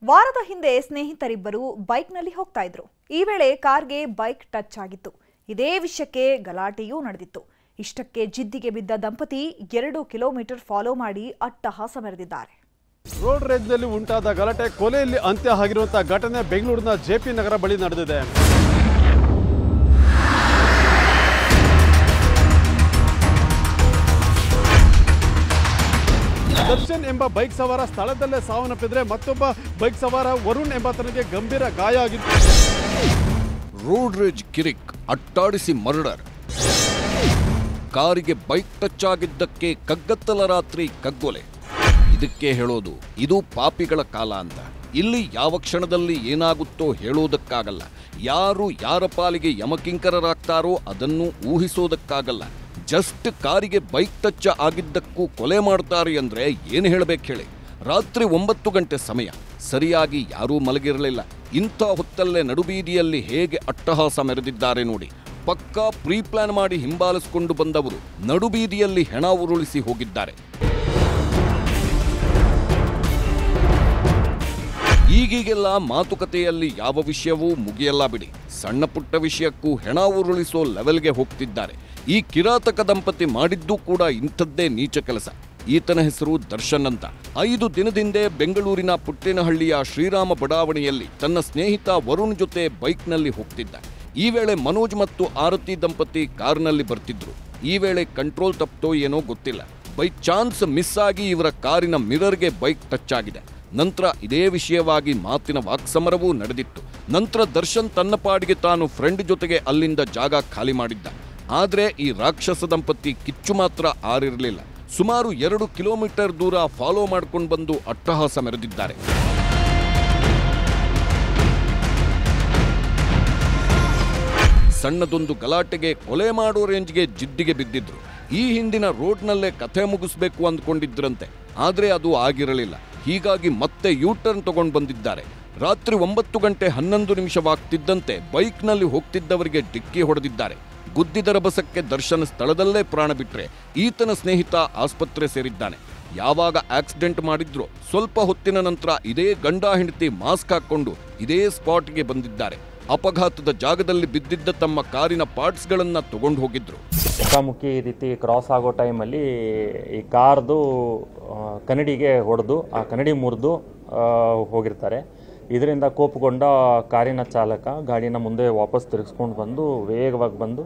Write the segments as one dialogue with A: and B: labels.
A: ವಾರದ ಹಿಂದೆ ಸ್ನೇಹಿತರಿಬ್ಬರು ಬೈಕ್ನಲ್ಲಿ ಹೋಗ್ತಾ ಇದ್ರು. ಈ ವೇಳೆ ಕಾರ್ಗೆ ಬೈಕ್ ಟಚ್ ಆಗಿತ್ತು. ಇದೇ ವಿಷಯಕ್ಕೆ ಗಲಾಟೆಯೂ ನಡೆದಿತ್ತು. ಇಷ್ಟಕ್ಕೆ ಜಿದ್ದಿಗೆ ಬಿದ್ದ ದಂಪತಿ 2 ಕಿಲೋಮೀಟರ್ ಫಾಲೋ ಮಾಡಿ ಅಟ್ಟಹಾಸ ಮೆರೆದಿದ್ದಾರೆ.
B: ರೋಡ್ ರೇಜ್ನಲ್ಲಿ ಉಂಟಾದ ಗಲಾಟೆ ಕೊಲೆಯಲ್ಲಿ ಅಂತ್ಯ ಆಗಿರುವಂತಹ ಘಟನೆ ಬೆಂಗಳೂರಿನ ಜೆಪಿ ನಗರ ಬಳಿ ನಡೆದಿದೆ. ದರ್ಶನ್ ಎಂಬ ಬೈಕ್ ಸವಾರ ಸ್ಥಳದಲ್ಲೇ ಸಾವನ್ನಪ್ಪಿದ್ರೆ ಮತ್ತೊಬ್ಬ ಬೈಕ್ ಸವಾರ ವರುಣ್ ಎಂಬಾತನಿಗೆ ಗಂಭೀರ ಗಾಯ ಆಗಿತ್ತು.
C: ರೋಡ್ ರೇಜ್ ಕಿರಿಕ್, ಅಟ್ಟಾಡಿಸಿ ಮರ್ಡರ್. ಕಾರಿಗೆ ಬೈಕ್ ಟಚ್ ಆಗಿದ್ದಕ್ಕೆ ಕಗ್ಗತ್ತಲ ರಾತ್ರಿ ಕಗ್ಗೊಲೆ. ಇದಕ್ಕೆ ಹೇಳೋದು ಇದು ಪಾಪಿಗಳ ಕಾಲ ಅಂತ. ಇಲ್ಲಿ ಯಾವ ಕ್ಷಣದಲ್ಲಿ ಏನಾಗುತ್ತೋ ಹೇಳೋದಕ್ಕಾಗಲ್ಲ. ಯಾರು ಯಾರ ಪಾಲಿಗೆ ಯಮಕಿಂಕರರಾಗ್ತಾರೋ ಅದನ್ನು ಊಹಿಸೋದಕ್ಕಾಗಲ್ಲ. ಜಸ್ಟ್ ಕಾರಿಗೆ ಬೈಕ್ ಟಚ್ ಆಗಿದ್ದಕ್ಕೂ ಕೊಲೆ ಮಾಡ್ತಾರೆ ಅಂದ್ರೆ ಏನು ಹೇಳಬೇಕು ಹೇಳಿ. ರಾತ್ರಿ 9 ಗಂಟೆ ಸಮಯ, ಸರಿಯಾಗಿ ಯಾರೂ ಮಲಗಿರಲಿಲ್ಲ. ಇಂಥ ಹೊತ್ತಲ್ಲೇ ನಡುಬೀದಿಯಲ್ಲಿ ಹೇಗೆ ಅಟ್ಟಹಾಸ ಮೆರೆದಿದ್ದಾರೆ ನೋಡಿ. ಪಕ್ಕಾ ಪ್ರೀ ಪ್ಲಾನ್ ಮಾಡಿ ಹಿಂಬಾಲಿಸಿಕೊಂಡು ಬಂದವರು ನಡುಬೀದಿಯಲ್ಲಿ ಹೆಣ ಉರುಳಿಸಿ ಹೋಗಿದ್ದಾರೆ. ಈಗೀಗೆಲ್ಲ ಮಾತುಕತೆಯಲ್ಲಿ ಯಾವ ವಿಷಯವೂ ಮುಗಿಯಲ್ಲ ಬಿಡಿ. ಸಣ್ಣ ಪುಟ್ಟ ವಿಷಯಕ್ಕೂ ಹೆಣ ಉರುಳಿಸೋ ಲೆವೆಲ್ಗೆ ಹೋಗ್ತಿದ್ದಾರೆ. ಈ ಕಿರಾತಕ ದಂಪತಿ ಮಾಡಿದ್ದೂ ಕೂಡ ಇಂಥದ್ದೇ ನೀಚ ಕೆಲಸ. ಈತನ ಹೆಸರು ದರ್ಶನ್ ಅಂತ. 5 ದಿನದಿಂದೆ ಬೆಂಗಳೂರಿನ ಪುಟ್ಟೇನಹಳ್ಳಿಯ ಶ್ರೀರಾಮ ಬಡಾವಣೆಯಲ್ಲಿ ತನ್ನ ಸ್ನೇಹಿತ ವರುಣ್ ಜೊತೆ ಬೈಕ್ನಲ್ಲಿ ಹೋಗ್ತಿದ್ದ. ಈ ವೇಳೆ ಮನೋಜ್ ಮತ್ತು ಆರತಿ ದಂಪತಿ ಕಾರ್ನಲ್ಲಿ ಬರ್ತಿದ್ರು. ಈ ವೇಳೆ ಕಂಟ್ರೋಲ್ ತಪ್ಪೋ ಏನೋ ಗೊತ್ತಿಲ್ಲ. ಬೈ ಚಾನ್ಸ್ ಮಿಸ್ ಆಗಿ ಇವರ ಕಾರಿನ ಮಿರರ್ಗೆ ಬೈಕ್ ಟಚ್ ಆಗಿದೆ. ನಂತರ ಇದೇ ವಿಷಯವಾಗಿ ಮಾತಿನ ವಾಕ್ಸಮರವೂ ನಡೆದಿತ್ತು. ನಂತರ ದರ್ಶನ್ ತನ್ನ ಪಾಡಿಗೆ ತಾನು ಫ್ರೆಂಡ್ ಜೊತೆಗೆ ಅಲ್ಲಿಂದ ಜಾಗ ಖಾಲಿ ಮಾಡಿದ್ದ. ಆದರೆ ಈ ರಾಕ್ಷಸ ದಂಪತಿ ಕಿಚ್ಚು ಮಾತ್ರ ಆರಿರಲಿಲ್ಲ. ಸುಮಾರು 2 ಕಿಲೋಮೀಟರ್ ದೂರ ಫಾಲೋ ಮಾಡ್ಕೊಂಡು ಬಂದು ಅಟ್ಟಹಾಸ ಮೆರೆದಿದ್ದಾರೆ. ಸಣ್ಣದೊಂದು ಗಲಾಟೆಗೆ ಕೊಲೆ ಮಾಡೋ ರೇಂಜ್ಗೆ ಜಿದ್ದಿಗೆ ಬಿದ್ದಿದ್ರು. ಈ ಹಿಂದಿನ ರೋಡ್ನಲ್ಲೇ ಕಥೆ ಮುಗಿಸ್ಬೇಕು ಅಂದ್ಕೊಂಡಿದ್ರಂತೆ. ಆದರೆ ಅದು ಆಗಿರಲಿಲ್ಲ. ಹೀಗಾಗಿ ಮತ್ತೆ ಯೂಟರ್ನ್ ತಗೊಂಡು ಬಂದಿದ್ದಾರೆ. ರಾತ್ರಿ 9 ಗಂಟೆ 11 ನಿಮಿಷವಾಗ್ತಿದ್ದಂತೆ ಬೈಕ್ನಲ್ಲಿ ಹೋಗ್ತಿದ್ದವರಿಗೆ ಡಿಕ್ಕಿ ಹೊಡೆದಿದ್ದಾರೆ. ಗುದ್ದಿದ ರಭಸಕ್ಕೆ ದರ್ಶನ್ ಸ್ಥಳದಲ್ಲೇ ಪ್ರಾಣ ಬಿಟ್ರೆ ಈತನ ಸ್ನೇಹಿತ ಆಸ್ಪತ್ರೆ ಸೇರಿದ್ದಾನೆ. ಯಾವಾಗ ಆಕ್ಸಿಡೆಂಟ್ ಮಾಡಿದ್ರೋ ಸ್ವಲ್ಪ ಹೊತ್ತಿನ ನಂತರ ಇದೇ ಗಂಡ ಹೆಂಡತಿ ಮಾಸ್ಕ್ ಹಾಕೊಂಡು ಇದೇ ಸ್ಪಾಟ್ಗೆ ಬಂದಿದ್ದಾರೆ. ಅಪಘಾತದ ಜಾಗದಲ್ಲಿ ಬಿದ್ದಿದ್ದ ತಮ್ಮ ಕಾರಿನ ಪಾರ್ಟ್ಸ್ಗಳನ್ನು ತಗೊಂಡು ಹೋಗಿದ್ರು.
D: ಮುಖಾಮುಖಿ ರೀತಿ ಕ್ರಾಸ್ ಆಗೋ ಟೈಮಲ್ಲಿ ಈ ಕಾರ್ದು ಕನ್ನಡಿಗೆ ಹೊಡೆದು ಆ ಕನ್ನಡಿ ಮುರಿದು ಹೋಗಿರ್ತಾರೆ. ಇದರಿಂದ ಕೋಪಗೊಂಡ ಕಾರಿನ ಚಾಲಕ ಗಾಡಿನ ಮುಂದೆ ವಾಪಸ್ ತಿರುಗಿಸ್ಕೊಂಡು ಬಂದು ವೇಗವಾಗಿ ಬಂದು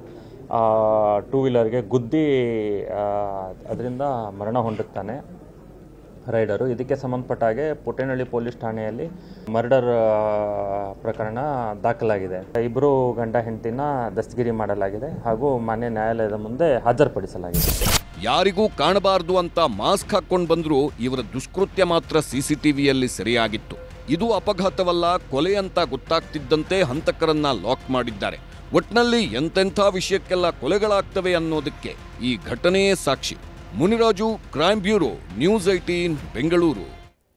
D: 2 ವೀಲರ್ಗೆ ಗುದ್ದಿ ಅದರಿಂದ ಮರಣ ಹೊಂದುತ್ತಾನೆ ರೈಡರು. ಇದಕ್ಕೆ ಸಂಬಂಧಪಟ್ಟ ಹಾಗೆ ಪುಟ್ಟೇನಹಳ್ಳಿ ಪೊಲೀಸ್ ಠಾಣೆಯಲ್ಲಿ ಮರ್ಡರ್ ಪ್ರಕರಣ ದಾಖಲಾಗಿದೆ. 2 ಗಂಡ ಹೆಂಡತಿನ ದಸ್ತಗಿರಿ ಮಾಡಲಾಗಿದೆ ಹಾಗೂ ಮಾನ್ಯ ನ್ಯಾಯಾಲಯದ ಮುಂದೆ ಹಾಜರುಪಡಿಸಲಾಗಿದೆ.
C: ಯಾರಿಗೂ ಕಾಣಬಾರದು ಅಂತ ಮಾಸ್ಕ್ ಹಾಕೊಂಡು ಬಂದರೂ ಇವರ ದುಷ್ಕೃತ್ಯ ಮಾತ್ರ ಸಿಸಿಟಿವಿಯಲ್ಲಿ ಸೆರೆಯಾಗಿತ್ತು. ಇದು ಅಪಘಾತವಲ್ಲ, ಕೊಲೆ ಅಂತ ಗೊತ್ತಾಗ್ತಿದ್ದಂತೆ ಹಂತಕರನ್ನ ಲಾಕ್ ಮಾಡಿದ್ದಾರೆ. ಒಟ್ನಲ್ಲಿ ಎಂತೆಂಥ ವಿಷಯಕ್ಕೆಲ್ಲ ಕೊಲೆಗಳಾಗ್ತವೆ ಅನ್ನೋದಕ್ಕೆ ಈ ಘಟನೆಯೇ ಸಾಕ್ಷಿ. Muniraju, crime bureau, news 18, Bengaluru.